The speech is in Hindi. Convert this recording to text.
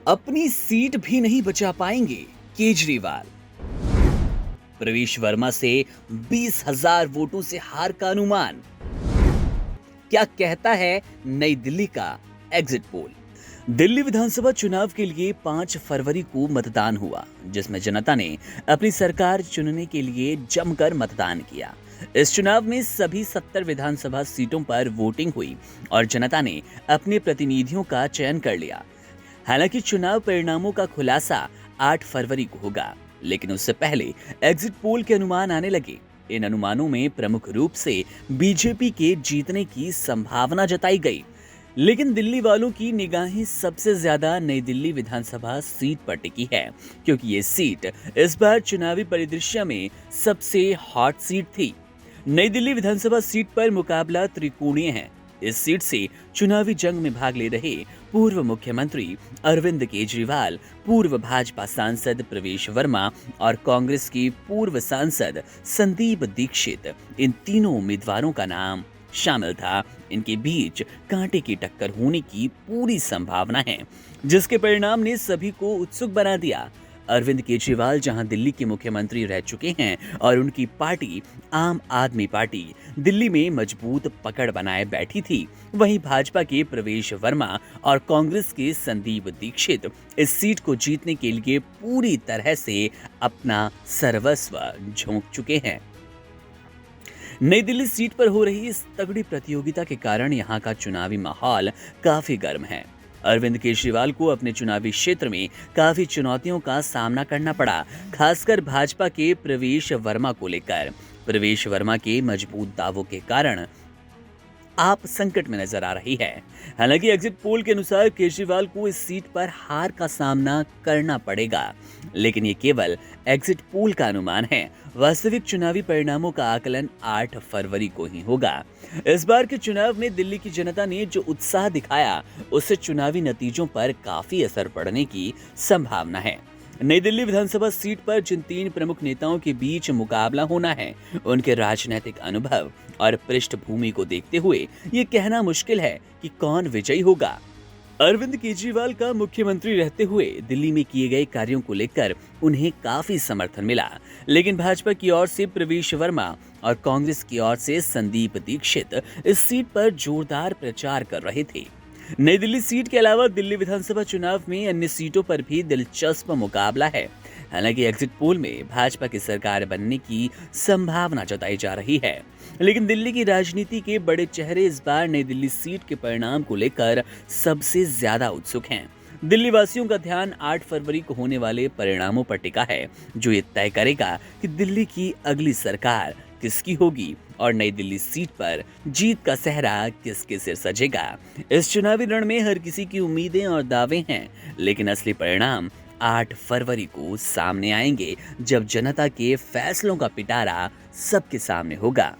अपनी सीट भी नहीं बचा पाएंगे केजरीवाल। प्रवेश वर्मा से 20,000 वोटों से हार का अनुमान। क्या कहता है नई दिल्ली का एग्जिट पोल। दिल्ली विधानसभा चुनाव के लिए 5 फरवरी को मतदान हुआ, जिसमें जनता ने अपनी सरकार चुनने के लिए जमकर मतदान किया। इस चुनाव में सभी 70 विधानसभा सीटों पर वोटिंग हुई और जनता ने अपने प्रतिनिधियों का चयन कर लिया। हालांकि चुनाव परिणामों का खुलासा 8 फरवरी को होगा, लेकिन उससे पहले एग्जिट पोल के अनुमान आने लगे। इन अनुमानों में प्रमुख रूप से बीजेपी के जीतने की संभावना जताई गई, लेकिन दिल्ली वालों की निगाहें सबसे ज्यादा नई दिल्ली विधानसभा सीट पर टिकी है, क्योंकि ये सीट इस बार चुनावी परिदृश्य में सबसे हॉट सीट थी। नई दिल्ली विधानसभा सीट पर मुकाबला त्रिकोणीय है। इस सीट से चुनावी जंग में भाग ले रहे पूर्व मुख्यमंत्री अरविंद केजरीवाल, पूर्व भाजपा सांसद प्रवेश वर्मा और कांग्रेस के पूर्व सांसद संदीप दीक्षित, इन तीनों उम्मीदवारों का नाम शामिल था। इनके बीच कांटे की टक्कर होने की पूरी संभावना है, जिसके परिणाम ने सभी को उत्सुक बना दिया। अरविंद केजरीवाल जहां दिल्ली के मुख्यमंत्री रह चुके हैं और उनकी पार्टी आम आदमी पार्टी दिल्ली में मजबूत पकड़ बनाए बैठी थी, वहीं भाजपा के प्रवेश वर्मा और कांग्रेस के संदीप दीक्षित इस सीट को जीतने के लिए पूरी तरह से अपना सर्वस्व झोंक चुके हैं। नई दिल्ली सीट पर हो रही इस तगड़ी प्रतियोगिता के कारण यहां का चुनावी माहौल काफी गर्म है। अरविंद केजरीवाल को अपने चुनावी क्षेत्र में काफी चुनौतियों का सामना करना पड़ा, खासकर भाजपा के प्रवेश वर्मा को लेकर। प्रवेश वर्मा के मजबूत दावों के कारण आप संकट में नजर आ रही है। हालांकि एग्जिट पोल के अनुसार केजरीवाल को इस सीट पर हार का सामना करना पड़ेगा, लेकिन ये केवल एग्जिट पोल का अनुमान है। वास्तविक चुनावी परिणामों का आकलन 8 फरवरी को ही होगा। इस बार के चुनाव में दिल्ली की जनता ने जो उत्साह दिखाया, उससे चुनावी नतीजों पर काफी असर पड़ने की संभावना है। नई दिल्ली विधानसभा सीट पर जिन 3 प्रमुख नेताओं के बीच मुकाबला होना है, उनके राजनीतिक अनुभव और पृष्ठभूमि को देखते हुए ये कहना मुश्किल है कि कौन विजयी होगा। अरविंद केजरीवाल का मुख्यमंत्री रहते हुए दिल्ली में किए गए कार्यों को लेकर उन्हें काफी समर्थन मिला, लेकिन भाजपा की ओर से प्रवेश वर्मा और कांग्रेस की ओर से संदीप दीक्षित इस सीट पर जोरदार प्रचार कर रहे थे। नई दिल्ली सीट के अलावा दिल्ली विधानसभा चुनाव में अन्य सीटों पर भी दिलचस्प मुकाबला है। हालांकि एग्जिट पोल में भाजपा की सरकार बनने की संभावना जताई जा रही है, लेकिन दिल्ली की राजनीति के बड़े चेहरे इस बार नई दिल्ली सीट के परिणाम को लेकर सबसे ज्यादा उत्सुक हैं। दिल्ली वासियों का ध्यान 8 फरवरी को होने वाले परिणामों पर टिका है, जो ये तय करेगा कि दिल्ली की अगली सरकार किसकी होगी और नई दिल्ली सीट पर जीत का सेहरा किसके सिर सजेगा। इस चुनावी रण में हर किसी की उम्मीदें और दावे हैं, लेकिन असली परिणाम 8 फरवरी को सामने आएंगे, जब जनता के फैसलों का पिटारा सबके सामने होगा।